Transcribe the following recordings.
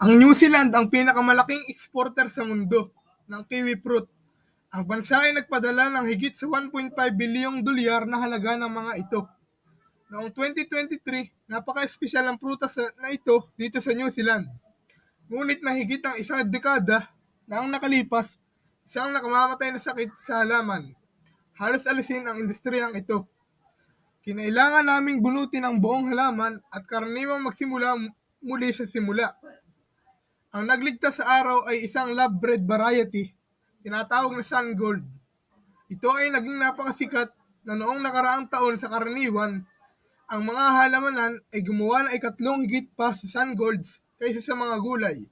Ang New Zealand ang pinakamalaking exporter sa mundo ng kiwi fruit. Ang bansa ay nagpadala ng higit sa 1.5 bilyong dolyar na halaga ng mga ito. Noong 2023, napaka-espesyal ang prutas na ito dito sa New Zealand. Ngunit mahigit ang isang dekada na ang nakalipas, isang nakamamatay na sakit sa halaman. Halos alisin ang industriyang ito. Kinailangan naming bunutin ang buong halaman at karaniwang magsimula muli sa simula. Ang nagligtas sa araw ay isang lab-bred variety, tinatawag na Sun Gold. Ito ay naging napakasikat na noong nakaraang taon sa karaniwan, ang mga halamanan ay gumawa ng ikatlong higit pa sa Sun Golds kaysa sa mga gulay.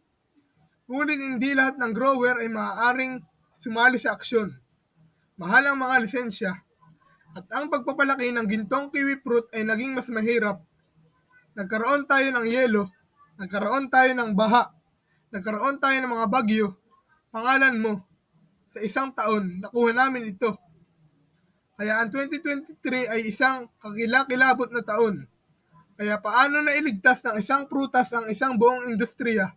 Ngunit hindi lahat ng grower ay maaaring sumali sa aksyon. Mahal ang mga lisensya. At ang pagpapalaki ng gintong kiwi fruit ay naging mas mahirap. Nagkaroon tayo ng yelo, nagkaroon tayo ng baha, nagkaroon tayo ng mga bagyo. Pangalan mo, sa isang taon, nakuha namin ito. Kaya ang 2023 ay isang kakilakilabot na taon. Kaya paano na iligtas ng isang prutas ang isang buong industriya?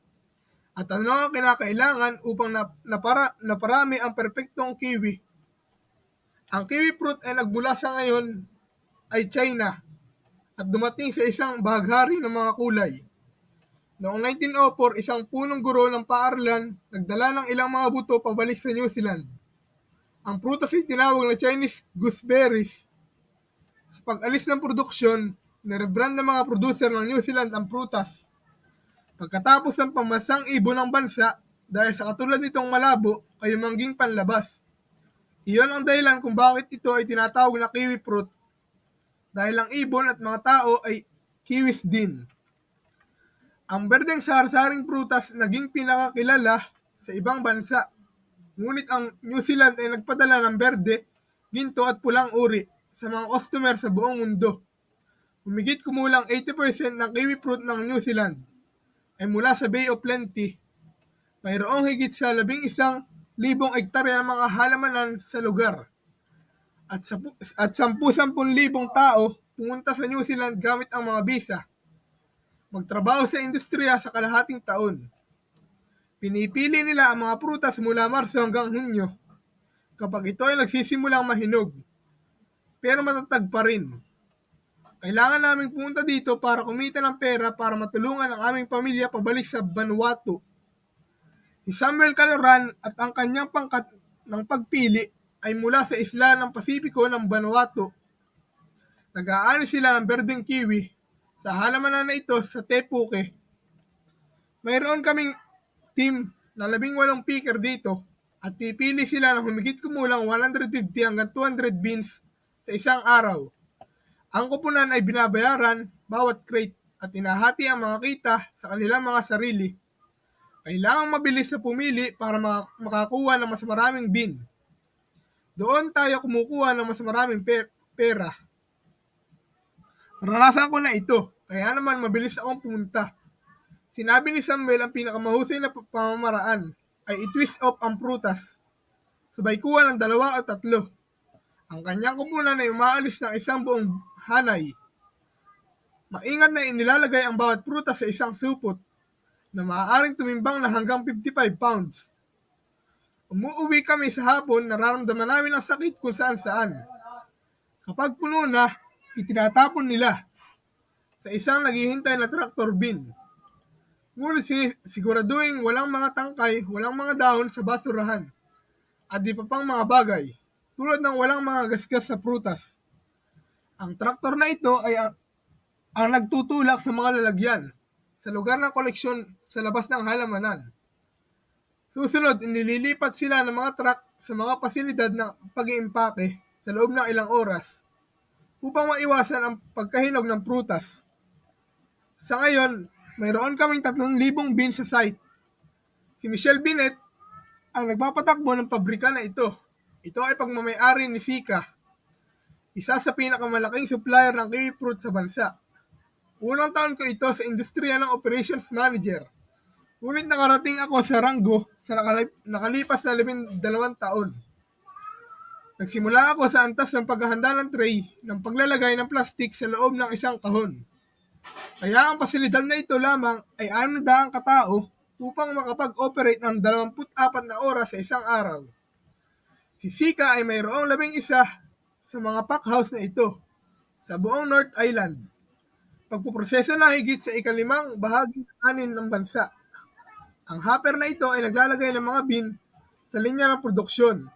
At ano ang kinakailangan upang naparami ang perpektong kiwi? Ang kiwi fruit ay nagmula sa ngayon ay China at dumating sa isang bahaghari ng mga kulay. Noong 1904, isang punong guro ng paaralan nagdala ng ilang mga buto pabalik sa New Zealand. Ang prutas ay tinawag na Chinese gooseberries. Sa pag-alis ng produksyon, nirebrand ng mga producer ng New Zealand ang prutas. Pagkatapos ng pamansang ibon ng bansa, dahil sa katulad nitong malabo, ay mangging panlabas. Iyon ang dahilan kung bakit ito ay tinatawag na kiwi fruit. Dahil ang ibon at mga tao ay kiwis din. Ang berdeng sari-saring prutas naging pinakakilala sa ibang bansa. Ngunit ang New Zealand ay nagpadala ng berde, ginto at pulang uri sa mga customer sa buong mundo. Humigit kumulang 80% ng kiwi fruit ng New Zealand ay mula sa Bay of Plenty. Mayroong higit sa 11,000 hektarya ng mga halamanan sa lugar. At 10,000 tao pumunta sa New Zealand gamit ang mga visa. Magtrabaho sa industriya sa kalahating taon. Pinipili nila ang mga prutas mula Marso hanggang Hunyo kapag ito ay nagsisimulang mahinog. Pero matatag pa rin. Kailangan naming pumunta dito para kumita ng pera para matulungan ang aming pamilya pabalik sa Vanuatu. Si Samuel Caloran at ang kanyang pangkat ng pagpili ay mula sa isla ng Pasipiko ng Vanuatu. Nag-aani sila ng berdeng kiwi sa halamanan na ito sa Te Puke. Mayroon kaming team na 18 picker dito at pipili sila ng humigit kumulang 150 hanggang 200 beans sa isang araw. Ang kupunan ay binabayaran bawat crate at inahati ang mga kita sa kanilang mga sarili. Kailangang mabilis na pumili para makakuha ng mas maraming bean. Doon tayo kumukuha ng mas maraming pera. Naranasan ko na ito, kaya naman mabilis akong pumunta. Sinabi ni Samuel ang pinakamahusay na pamamaraan ay i-twist off ang prutas. Sabay kuha ng 2 o 3. Ang kanyang kupunan ay umaalis ng isang buong hanay. Maingat na inilalagay ang bawat prutas sa isang supot na maaaring tumimbang na hanggang 55 pounds. Umuuwi kami sa hapon, nararamdaman namin ang sakit kung saan-saan. Kapag puno na, itinatapon nila sa isang naghihintay na tractor bin. Ngunit siguraduhin walang mga tangkay, walang mga dahon sa basurahan, at di pa pang mga bagay, tulad ng walang mga gasgas sa prutas. Ang traktor na ito ay ang nagtutulak sa mga lalagyan sa lugar ng koleksyon sa labas ng halamanan. Susunod, inililipat sila ng mga truck sa mga pasilidad ng pag-iimpake sa loob ng ilang oras upang maiwasan ang pagkahinog ng prutas. Sa ngayon, mayroon kaming 3,000 beans sa site. Si Michelle Binet ang nagpapatakbo ng pabrika na ito. Ito ay pagmamay-ari ni Sika, isa sa pinakamalaking supplier ng kiwi fruit sa bansa. Unang taon ko ito sa industriya ng operations manager. Ngunit nakarating ako sa ranggo sa nakalipas na 12 taon. Nagsimula ako sa antas ng paghahanda ng tray ng paglalagay ng plastik sa loob ng isang kahon. Kaya ang pasilidad na ito lamang ay 600 katao upang makapag-operate ng 24 na oras sa isang araw. Si Sika ay mayroong 11 sa mga packhouse na ito sa buong North Island. Pagpuproseso na higit sa ika-5 bahagi ng anin ng bansa. Ang hopper na ito ay naglalagay ng mga bin sa linya ng produksyon.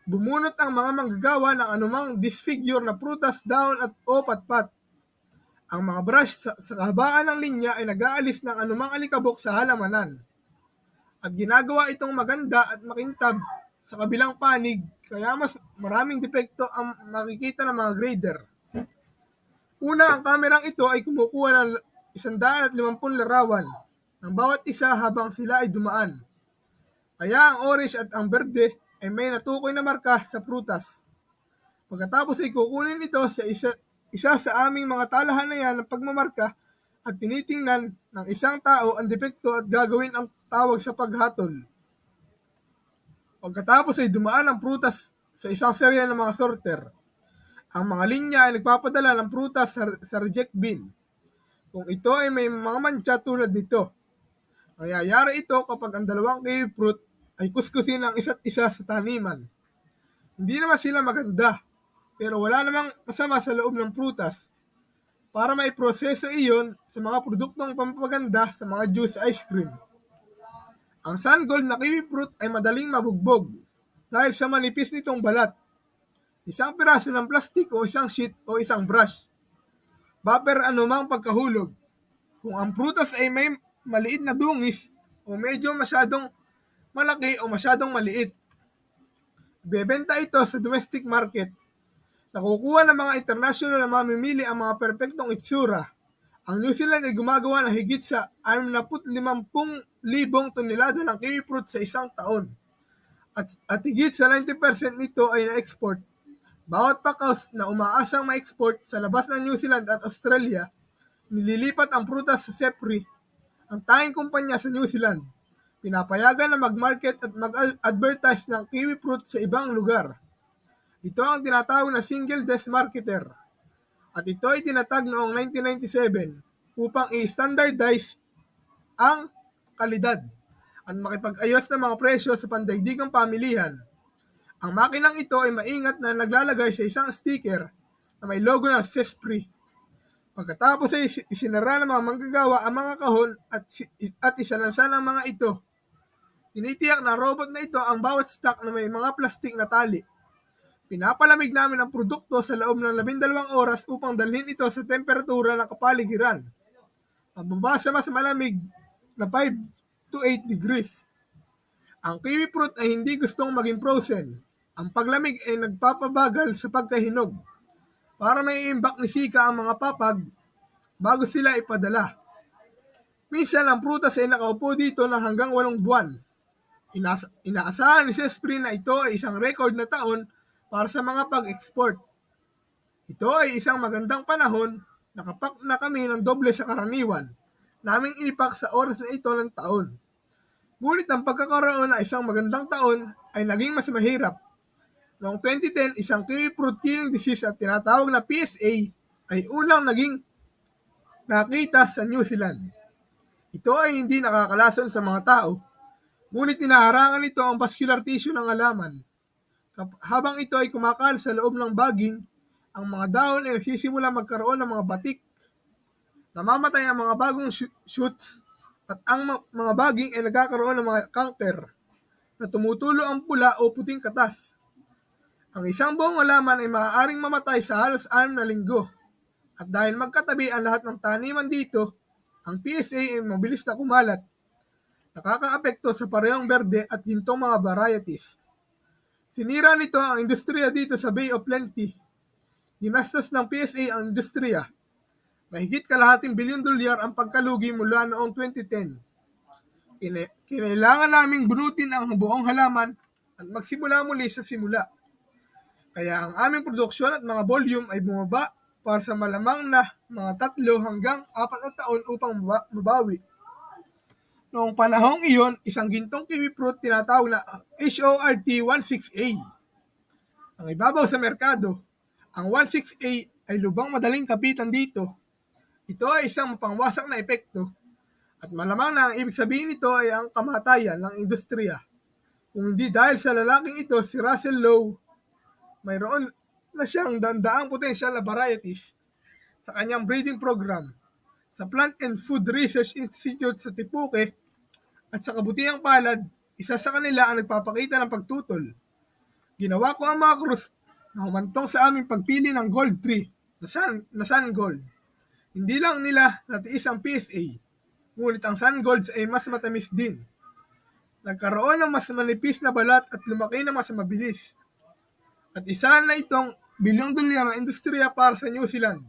Bumunot ang mga manggagawa ng anumang disfigure na prutas, dahon at o patpat. Ang mga brush sa kahabaan ng linya ay nag-aalis ng anumang alikabok sa halamanan. At ginagawa itong maganda at makintab sa kabilang panig, kaya mas maraming depekto ang makikita ng mga grader. Una, ang kamerang ito ay kumukuha ng 150 larawan ng bawat isa habang sila ay dumaan. Kaya ang orange at ang berde ay may natukoy na marka sa prutas. Pagkatapos ay kukunin ito sa isa sa aming mga talahanayan ng pagmamarka at tinitingnan ng isang tao ang depekto at gagawin ang tawag sa paghatol. Pagkatapos ay dumaan ang prutas sa isang serya ng mga sorter. Ang mga linya ay nagpapadala ng prutas sa reject bin. Kung ito ay may mga mantsa tulad nito, nangyayari ito kapag ang dalawang kiwi fruit ay kuskusin ang isa't isa sa taniman. Hindi naman sila maganda, pero wala namang masama sa loob ng prutas para maiproseso iyon sa mga produktong pampaganda sa mga juice ice cream. Ang sun gold na kiwi fruit ay madaling mabugbog dahil sa manipis nitong balat. Isang piraso ng plastik o isang sheet o isang brush. Buffer anumang pagkahulog. Kung ang prutas ay may maliit na dungis o medyo masyadong malaki o masyadong maliit, ibebenta ito sa domestic market. Nakukuha ng mga international na mamimili ang mga perpektong itsura. Ang New Zealand ay gumagawa ng higit sa 65,000 tonelada ng kiwi fruit sa isang taon. At higit sa 90% nito ay na-export. Bawat packhouse na umaasang ma-export sa labas ng New Zealand at Australia, nililipat ang prutas sa CEPRI, ang tanging kumpanya sa New Zealand. Pinapayagan na mag-market at mag-advertise ng kiwi fruit sa ibang lugar. Ito ang tinatawag na single desk marketer. At ito ay tinatag noong 1997 upang i-standardize ang kalidad at makipag-ayos ng mga presyo sa pandaigdigang pamilihan. Ang makinang ito ay maingat na naglalagay sa isang sticker na may logo ng CEPRI. Pagkatapos ay isinara ng mga manggagawa ang mga kahon at isalansan ang mga ito. Tinitiyak na robot na ito ang bawat stock na may mga plastik na tali. Pinapalamig namin ang produkto sa loob ng 12 oras upang dalhin ito sa temperatura ng kapaligiran. Pababa sa mas malamig na 5 to 8 degrees. Ang kiwi fruit ay hindi gustong maging frozen. Ang paglamig ay nagpapabagal sa pagkahinog para may imbak ni Sika ang mga papag bago sila ipadala. Minsan ang prutas ay nakaupo dito ng hanggang 8 buwan. Inaasahan ni CEPRI na ito ay isang record na taon para sa mga pag-export. Ito ay isang magandang panahon, nakapak na kami ng doble sa karaniwan naming inipak sa oras na ito ng taon. Ngunit ang pagkakaroon ng isang magandang taon ay naging mas mahirap. Noong 2010, isang kiwi fruit killing disease at tinatawag na PSA ay unang naging nakita sa New Zealand. Ito ay hindi nakakalason sa mga tao, ngunit inaharangan nito ang vascular tissue ng halaman. Habang ito ay kumakal sa loob ng baging, ang mga dahon ay nagsisimula magkaroon ng mga batik. Namamatay ang mga bagong shoots at ang mga baging ay nagkakaroon ng mga canker na tumutulo ang pula o puting katas. Ang isang buong halaman ay maaaring mamatay sa halos 6 na linggo. At dahil magkatabi ang lahat ng taniman dito, ang PSA ay mabilis na kumalat. Nakakaapekto sa parehong berde at gintong mga varieties. Sinira nito ang industriya dito sa Bay of Plenty. Ginastos ng PSA ang industriya. Mahigit $250 bilyon ang pagkalugi mula noong 2010. Kinailangan naming bunutin ang buong halaman at magsimula muli sa simula. Kaya ang aming produksyon at mga volume ay bumaba para sa malamang na mga 3 hanggang 4 na taon upang mabawi. Noong panahong iyon, isang gintong kiwi fruit tinatawag na HORT 16A. Ang ibabaw sa merkado, ang 16A ay lubang madaling kapitan dito. Ito ay isang mapangwasak na epekto. At malamang na ang ibig sabihin nito ay ang kamatayan ng industriya. Kung hindi dahil sa lalaking ito, si Russell Lowe, mayroon na siyang dandaang potensyal na varieties sa kanyang breeding program sa Plant and Food Research Institute sa Tipuque at sa kabutihang palad, isa sa kanila ang nagpapakita ng pagtutol. Ginawa ko ang mga krus na humantong sa aming pagpili ng gold tree na sun gold. Hindi lang nila natiis ang PSA, ngunit ang sun golds ay mas matamis din. Nagkaroon ng mas manipis na balat at lumaki na mas mabilis. At isa na itong $1 billion na industriya para sa New Zealand.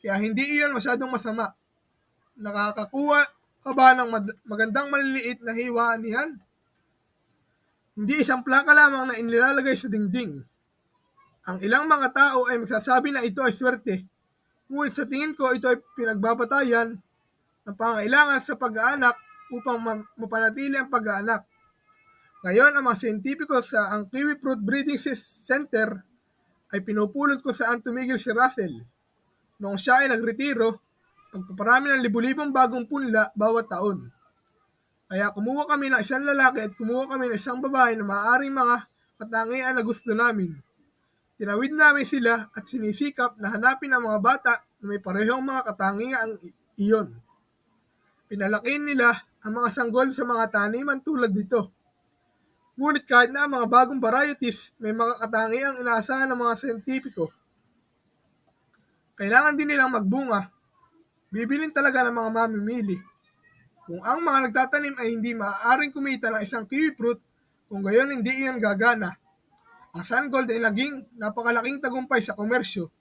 Kaya hindi iyon masyadong masama. Nakakakuha ka ba ng magandang maliliit na hiwa niyan? Hindi isang plaka lamang na inilalagay sa dingding. Ang ilang mga tao ay magsasabi na ito ay swerte. Ngunit sa tingin ko ito ay pinagbabatayan ng pangailangan sa pag-aanak upang mapanatili ang pag-aanak. Ngayon, ang mga siyentipiko sa ang Kiwi Fruit Breeding Center ay pinupulot kung saan tumigil si Russell. Noong siya ay nagretiro, pagpaparami ng libu-libong bagong punla bawat taon. Kaya kumuha kami ng isang lalaki at kumuha kami ng isang babae na maaaring mga katangian na gusto namin. Tinawid namin sila at sinisikap na hanapin ang mga bata na may parehong mga katangian iyon. Pinalaki nila ang mga sanggol sa mga taniman tulad nito. Ngunit kahit na ang mga bagong varieties may mga katangiang inaasahan ng mga siyentipiko, kailangan din nilang magbunga. Bibilin talaga ng mga mamimili. Kung ang mga nagtatanim ay hindi maaaring kumita ng isang kiwi fruit, kung gayon hindi iyon gagana. Ang sun gold ay naging napakalaking tagumpay sa komersyo.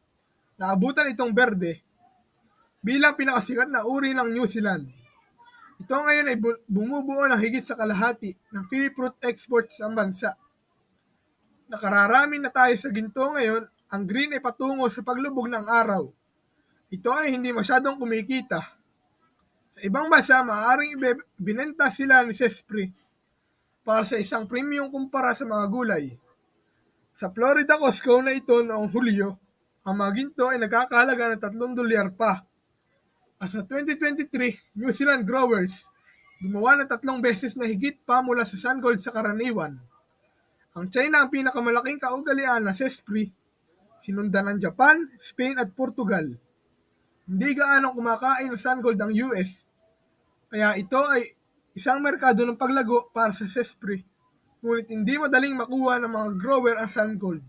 Naabutan itong berde bilang pinakasikat na uri ng New Zealand. Ito ngayon ay bumubuo ng higit sa kalahati ng kiwi fruit exports sa bansa. Nakararami na tayo sa ginto ngayon, ang green ay patungo sa paglubog ng araw. Ito ay hindi masyadong kumikita. Sa ibang bansa, maaaring binenta sila ni Sespri para sa isang premium kumpara sa mga gulay. Sa Florida Costco na ito noong Hulyo, ang mga ginto ay nagkakahalaga ng $3 pa. At sa 2023, New Zealand growers gumawa ng 3 beses na higit pa mula sa sun gold sa karaniwan. Ang China ang pinakamalaking kaugalian ng Sespri, sinundan ng Japan, Spain at Portugal. Hindi gaanong kumakain ng sun gold ang US, kaya ito ay isang merkado ng paglago para sa Sespri, ngunit hindi madaling makuha ng mga grower ang sun gold.